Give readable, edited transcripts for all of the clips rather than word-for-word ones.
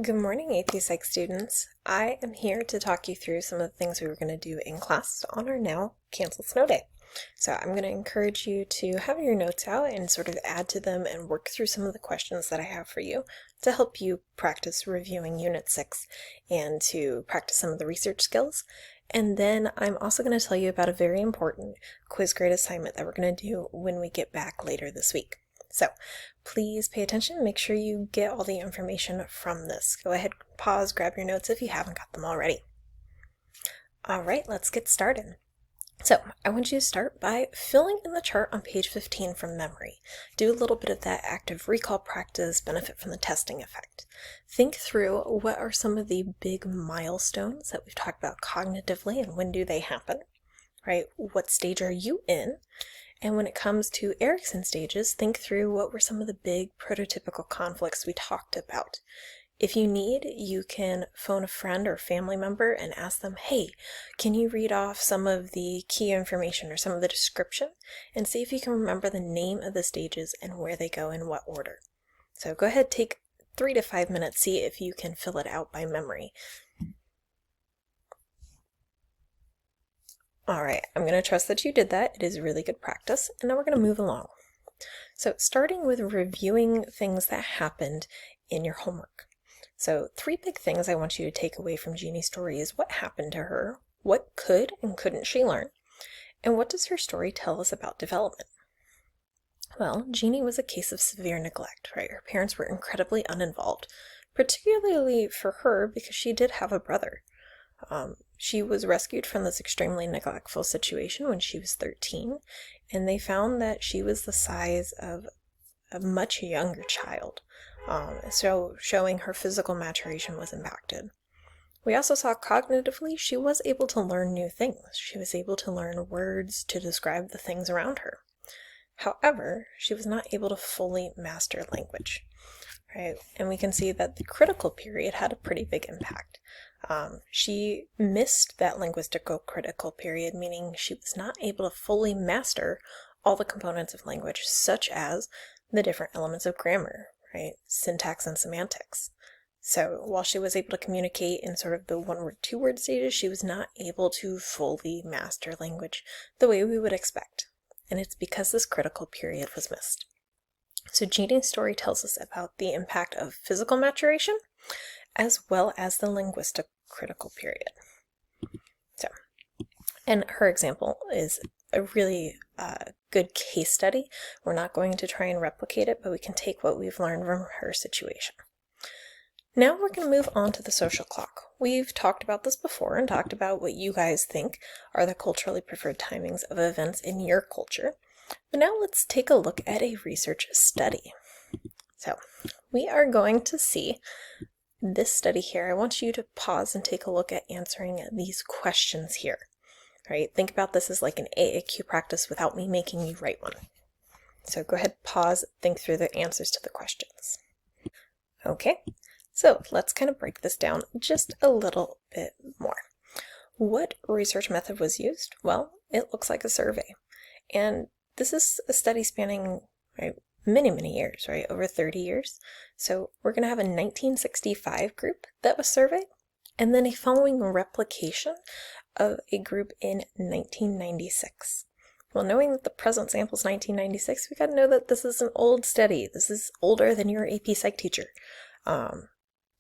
Good morning, AP Psych students. I am here to talk you through some of the things we were going to do in class on our now canceled snow day. So I'm going to encourage you to have your notes out and sort of add to them and work through some of the questions that I have for you to help you practice reviewing Unit 6 and to practice some of the research skills. And then I'm also going to tell you about a very important quiz grade assignment that we're going to do when we get back later this week. So please pay attention and make sure you get all the information from this. Go ahead, pause, grab your notes if you haven't got them already. All right, let's get started. So I want you to start by filling in the chart on page 15 from memory. Do a little bit of that active recall practice, benefit from the testing effect. Think through what are some of the big milestones that we've talked about cognitively and when do they happen, right? What stage are you in? And when it comes to Erikson stages, think through what were some of the big prototypical conflicts we talked about. If you need, you can phone a friend or family member and ask them, hey, can you read off some of the key information or some of the description and see if you can remember the name of the stages and where they go in what order. So go ahead, take 3 to 5 minutes, see if you can fill it out by memory. All right, I'm going to trust that you did that. It is really good practice. And now we're going to move along. So starting with reviewing things that happened in your homework. So 3 big things I want you to take away from Jeannie's story is what happened to her, what could and couldn't she learn, and what does her story tell us about development? Well, Jeannie was a case of severe neglect, right? Her parents were incredibly uninvolved, particularly for her because she did have a brother. She was rescued from this extremely neglectful situation when she was 13, and they found that she was the size of a much younger child, so showing her physical maturation was impacted. We also saw cognitively she was able to learn new things. She was able to learn words to describe the things around her. However, she was not able to fully master language, right? And we can see that the critical period had a pretty big impact. She missed that linguistical critical period, meaning she was not able to fully master all the components of language, such as the different elements of grammar, right? Syntax and semantics. So while she was able to communicate in sort of the 1-word, 2-word stages, she was not able to fully master language the way we would expect. And it's because this critical period was missed. So Jeannie's story tells us about the impact of physical maturation as well as the linguistic critical period. So, and her example is a really good case study. We're not going to try and replicate it, but we can take what we've learned from her situation. Now we're going to move on to the social clock. We've talked about this before and talked about what you guys think are the culturally preferred timings of events in your culture. But now let's take a look at a research study. So we are going to see this study here. I want you to pause and take a look at answering these questions here. All right, think about this as like an AAQ practice without me making you write one. So go ahead, pause, think through the answers to the questions. Okay, so let's kind of break this down just a little bit more. What research method was used? Well, it looks like a survey. And this is a study spanning, right, many years, right, over 30 years. So we're going to have a 1965 group that was surveyed, and then a following replication of a group in 1996. Well, knowing that the present sample is 1996, we got to know that this is an old study. This is older than your AP Psych teacher.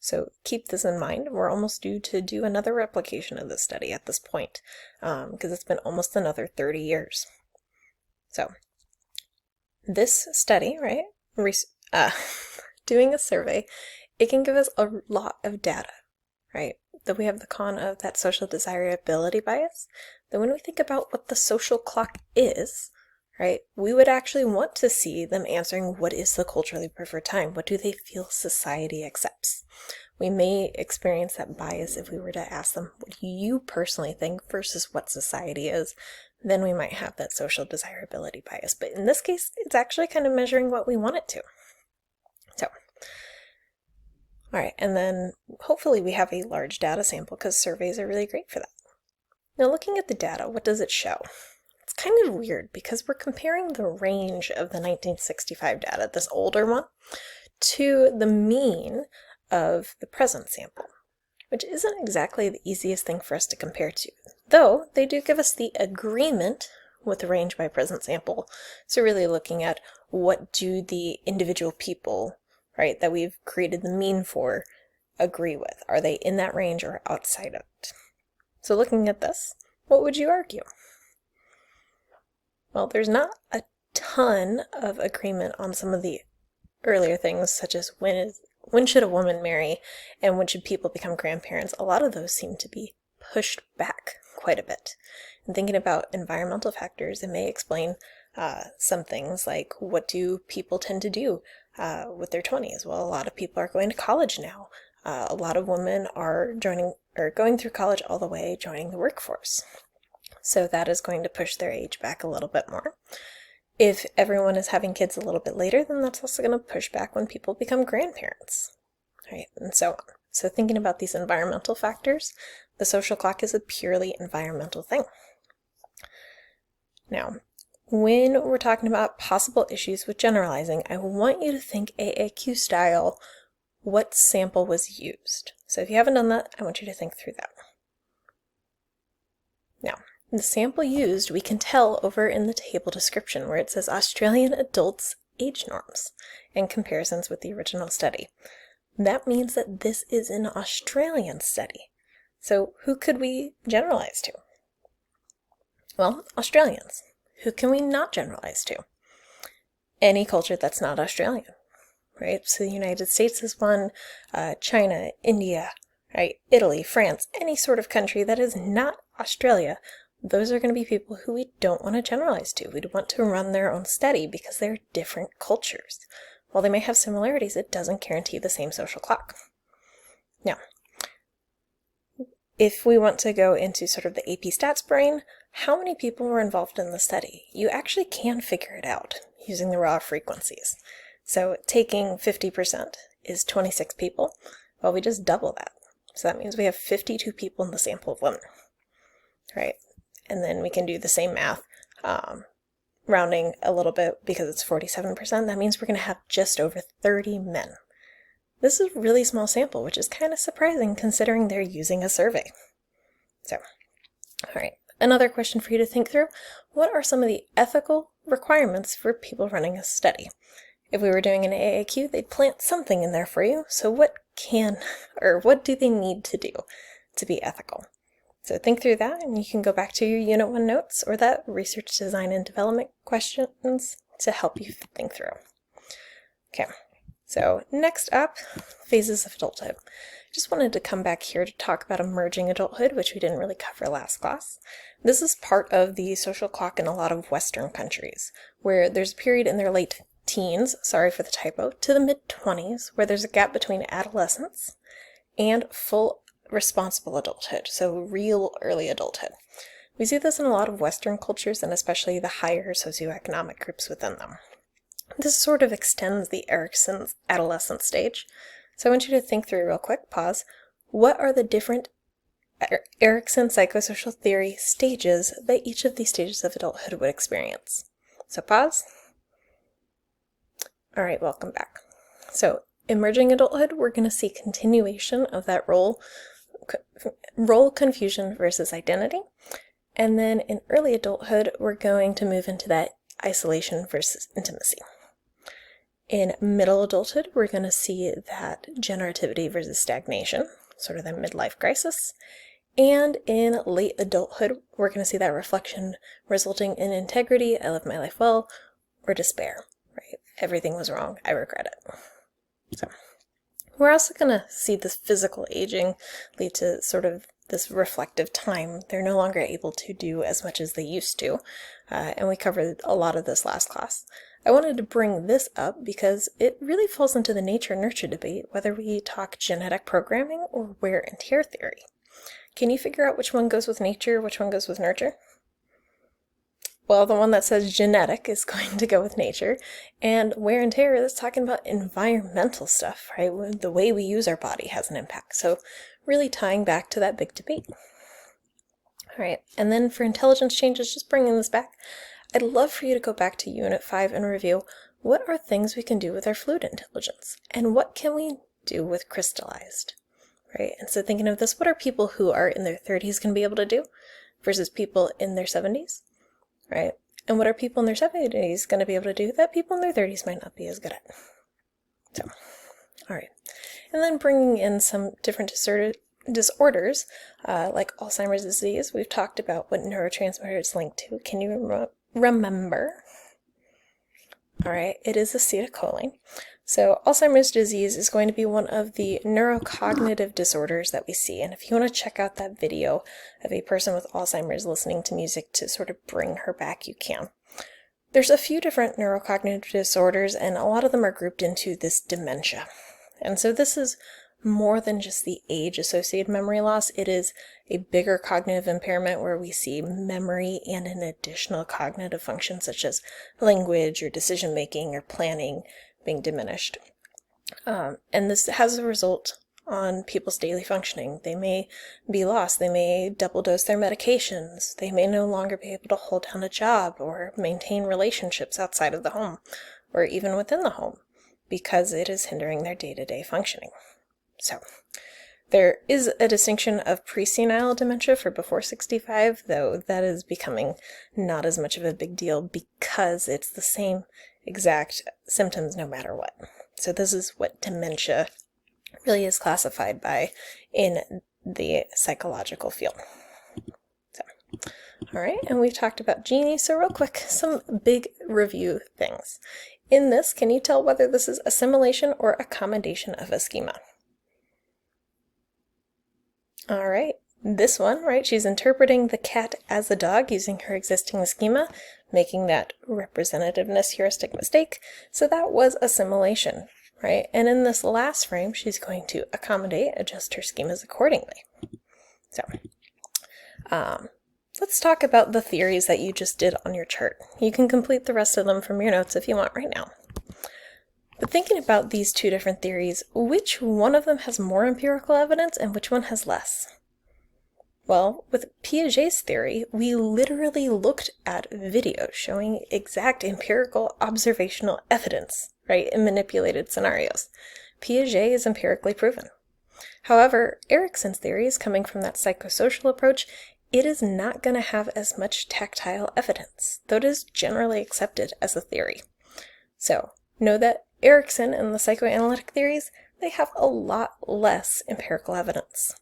So keep this in mind. We're almost due to do another replication of this study at this point, because it's been almost another 30 years. So this study, right, doing a survey, it can give us a lot of data, right? That we have the con of that social desirability bias. Then when we think about what the social clock is, right, we would actually want to see them answering what is the culturally preferred time? What do they feel society accepts? We may experience that bias if we were to ask them, what do you personally think versus what society is? Then we might have that social desirability bias. But in this case, it's actually kind of measuring what we want it to. So, all right, and then hopefully we have a large data sample because surveys are really great for that. Now looking at the data, what does it show? It's kind of weird because we're comparing the range of the 1965 data, this older one, to the mean of the present sample, which isn't exactly the easiest thing for us to compare to, though they do give us the agreement with the range by present sample. So really looking at what do the individual people, right, that we've created the mean for agree with. Are they in that range or outside of it? So looking at this, what would you argue? Well, there's not a ton of agreement on some of the earlier things, such as when should a woman marry and when should people become grandparents. A lot of those seem to be pushed back quite a bit. And thinking about environmental factors, it may explain some things like what do people tend to do with their 20s? Well, a lot of people are going to college now. A lot of women are going through college all the way, joining the workforce. So that is going to push their age back a little bit more. If everyone is having kids a little bit later, then that's also going to push back when people become grandparents, right? And so on. So thinking about these environmental factors, the social clock is a purely environmental thing. Now, when we're talking about possible issues with generalizing, I want you to think AAQ style, what sample was used. So if you haven't done that, I want you to think through that. Now, the sample used, we can tell over in the table description where it says Australian adults' age norms and comparisons with the original study. That means that this is an Australian study. So who could we generalize to? Well, Australians. Who can we not generalize to? Any culture that's not Australian, right? So the United States is one, China, India, right? Italy, France, any sort of country that is not Australia. Those are going to be people who we don't want to generalize to. We'd want to run their own study because they're different cultures. While they may have similarities, it doesn't guarantee the same social clock. Now, if we want to go into sort of the AP Stats brain, how many people were involved in the study? You actually can figure it out using the raw frequencies. So taking 50% is 26 people. Well, we just double that. So that means we have 52 people in the sample of women, right? And then we can do the same math, rounding a little bit because it's 47%. That means we're going to have just over 30 men. This is a really small sample, which is kind of surprising considering they're using a survey. So, all right, another question for you to think through. What are some of the ethical requirements for people running a study? If we were doing an AAQ, they'd plant something in there for you. So what do they need to do to be ethical? So think through that, and you can go back to your Unit 1 notes or that research design and development questions to help you think through. Okay, so next up, phases of adulthood. Just wanted to come back here to talk about emerging adulthood, which we didn't really cover last class. This is part of the social clock in a lot of Western countries, where there's a period in their late teens, sorry for the typo, to the mid-20s, where there's a gap between adolescence and full responsible adulthood, so real early adulthood. We see this in a lot of Western cultures and especially the higher socioeconomic groups within them. This sort of extends the Erikson's adolescent stage. So I want you to think through real quick, pause. What are the different Erikson psychosocial theory stages that each of these stages of adulthood would experience? So pause. All right, welcome back. So emerging adulthood, we're going to see continuation of that role confusion versus identity. And then in early adulthood, we're going to move into that isolation versus intimacy. In middle adulthood, we're going to see that generativity versus stagnation, sort of that midlife crisis. And in late adulthood, we're going to see that reflection resulting in integrity, I live my life well, or despair, right? Everything was wrong, I regret it. So we're also going to see this physical aging lead to sort of this reflective time. They're no longer able to do as much as they used to, and we covered a lot of this last class. I wanted to bring this up because it really falls into the nature-nurture debate, whether we talk genetic programming or wear and tear theory. Can you figure out which one goes with nature, which one goes with nurture? Well, the one that says genetic is going to go with nature, and wear and tear is talking about environmental stuff, right? The way we use our body has an impact. So really tying back to that big debate. All right, and then for intelligence changes, just bringing this back, I'd love for you to go back to Unit 5 and review what are things we can do with our fluid intelligence, and what can we do with crystallized, right? And so thinking of this, what are people who are in their 30s going to be able to do versus people in their 70s, right? And what are people in their 70s going to be able to do that people in their 30s might not be as good at? So, all right. And then bringing in some different disorders, like Alzheimer's disease. We've talked about what neurotransmitter it's linked to. Can you remember? All right, it is acetylcholine. So Alzheimer's disease is going to be one of the neurocognitive disorders that we see. And if you want to check out that video of a person with Alzheimer's listening to music to sort of bring her back, you can. There's a few different neurocognitive disorders, and a lot of them are grouped into this dementia. And so this is more than just the age-associated memory loss. It is a bigger cognitive impairment where we see memory and an additional cognitive function such as language or decision-making or planning being diminished. And this has a result on people's daily functioning. They may be lost. They may double dose their medications. They may no longer be able to hold down a job or maintain relationships outside of the home or even within the home because it is hindering their day-to-day functioning. So there is a distinction of presenile dementia for before 65, though that is becoming not as much of a big deal because it's the same exact symptoms no matter what. So this is what dementia really is classified by in the psychological field. So, all right, and we've talked about Genie, so real quick, some big review things. In this, can you tell whether this is assimilation or accommodation of a schema? All right, this one, right, she's interpreting the cat as a dog using her existing schema, making that representativeness heuristic mistake. So that was assimilation, right? And in this last frame, she's going to accommodate, adjust her schemas accordingly. So let's talk about the theories that you just did on your chart. You can complete the rest of them from your notes if you want right now. But thinking about these two different theories, which one of them has more empirical evidence and which one has less? Well, with Piaget's theory, we literally looked at videos showing exact empirical observational evidence, right, in manipulated scenarios. Piaget is empirically proven. However, Erikson's theory is coming from that psychosocial approach. It is not going to have as much tactile evidence, though it is generally accepted as a theory. So, know that Erikson and the psychoanalytic theories, they have a lot less empirical evidence.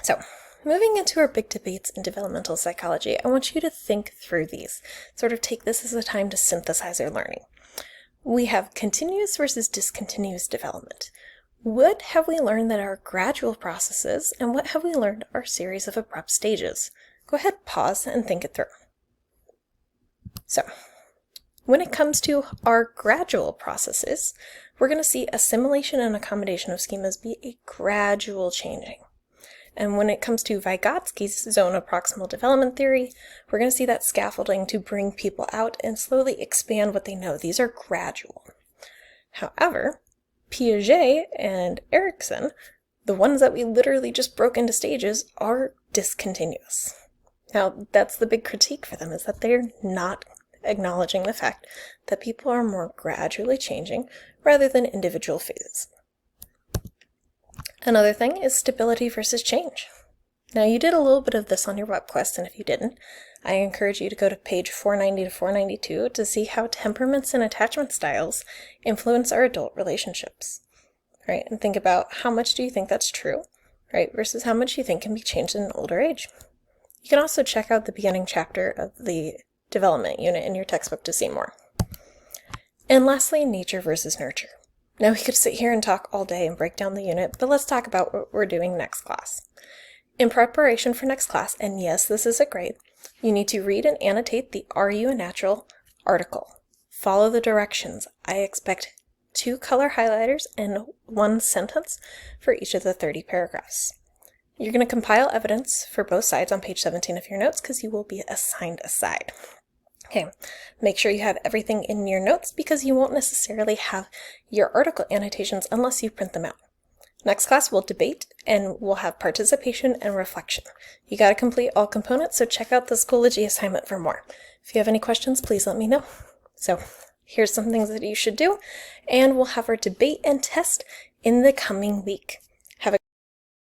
So, moving into our big debates in developmental psychology, I want you to think through these, sort of take this as a time to synthesize our learning. We have continuous versus discontinuous development. What have we learned that are gradual processes, and what have we learned are series of abrupt stages? Go ahead, pause, and think it through. So, when it comes to our gradual processes, we're going to see assimilation and accommodation of schemas be a gradual changing. And when it comes to Vygotsky's zone of proximal development theory, we're going to see that scaffolding to bring people out and slowly expand what they know. These are gradual. However, Piaget and Erikson, the ones that we literally just broke into stages, are discontinuous. Now, that's the big critique for them, is that they're not acknowledging the fact that people are more gradually changing rather than individual phases. Another thing is stability versus change. Now, you did a little bit of this on your web quest, and if you didn't, I encourage you to go to page 490 to 492 to see how temperaments and attachment styles influence our adult relationships, right? And think about how much do you think that's true, right, versus how much you think can be changed in an older age. You can also check out the beginning chapter of the development unit in your textbook to see more. And lastly, nature versus nurture. Now we could sit here and talk all day and break down the unit, but let's talk about what we're doing next class. In preparation for next class, and yes, this is a grade, you need to read and annotate the "Are you a natural?" article. Follow the directions. I expect 2 color highlighters and 1 sentence for each of the 30 paragraphs. You're going to compile evidence for both sides on page 17 of your notes because you will be assigned a side. Okay, make sure you have everything in your notes because you won't necessarily have your article annotations unless you print them out. Next class, we'll debate and we'll have participation and reflection. You got to complete all components, so check out the Schoology assignment for more. If you have any questions, please let me know. So here's some things that you should do, and we'll have our debate and test in the coming week.